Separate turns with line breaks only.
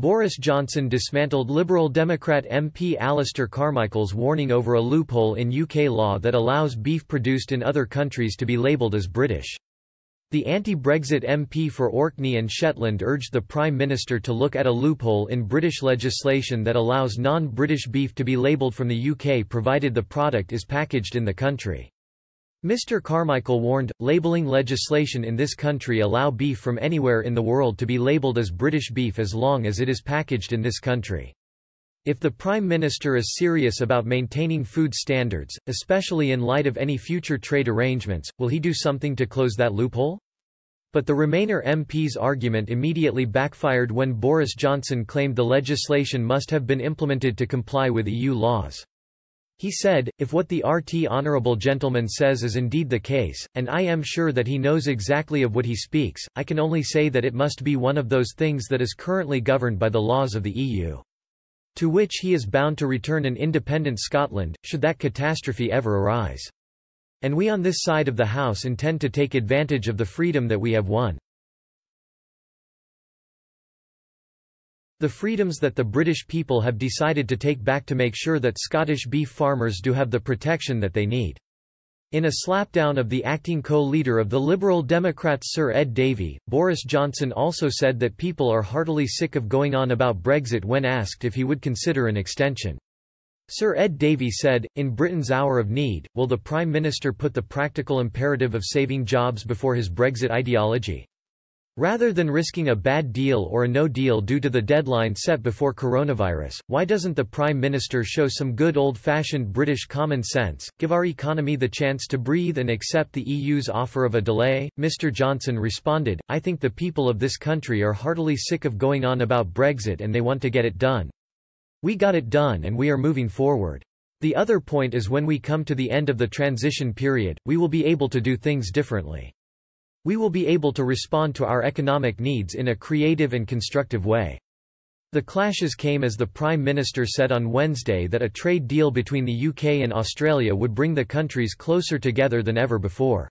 Boris Johnson dismantled Liberal Democrat MP Alistair Carmichael's warning over a loophole in UK law that allows beef produced in other countries to be labelled as British. The anti-Brexit MP for Orkney and Shetland urged the Prime Minister to look at a loophole in British legislation that allows non-British beef to be labelled from the UK provided the product is packaged in the country. Mr. Carmichael warned, labelling legislation in this country allow beef from anywhere in the world to be labelled as British beef as long as it is packaged in this country. If the Prime Minister is serious about maintaining food standards, especially in light of any future trade arrangements, will he do something to close that loophole? But the Remainer MP's argument immediately backfired when Boris Johnson claimed the legislation must have been implemented to comply with EU laws. He said, if what the honourable gentleman says is indeed the case, and I am sure that he knows exactly of what he speaks, I can only say that it must be one of those things that is currently governed by the laws of the EU. To which he is bound to return an independent Scotland, should that catastrophe ever arise. And we on this side of the House intend to take advantage of the freedom that we have won. The freedoms that the British people have decided to take back to make sure that Scottish beef farmers do have the protection that they need. In a slapdown of the acting co-leader of the Liberal Democrats Sir Ed Davey, Boris Johnson also said that people are heartily sick of going on about Brexit when asked if he would consider an extension. Sir Ed Davey said, in Britain's hour of need, will the Prime Minister put the practical imperative of saving jobs before his Brexit ideology? Rather than risking a bad deal or a no deal due to the deadline set before coronavirus, why doesn't the Prime Minister show some good old-fashioned British common sense, give our economy the chance to breathe and accept the EU's offer of a delay? Mr. Johnson responded, I think the people of this country are heartily sick of going on about Brexit and they want to get it done. We got it done and we are moving forward. The other point is when we come to the end of the transition period, we will be able to do things differently. We will be able to respond to our economic needs in a creative and constructive way. The clashes came as the Prime Minister said on Wednesday that a trade deal between the UK and Australia would bring the countries closer together than ever before.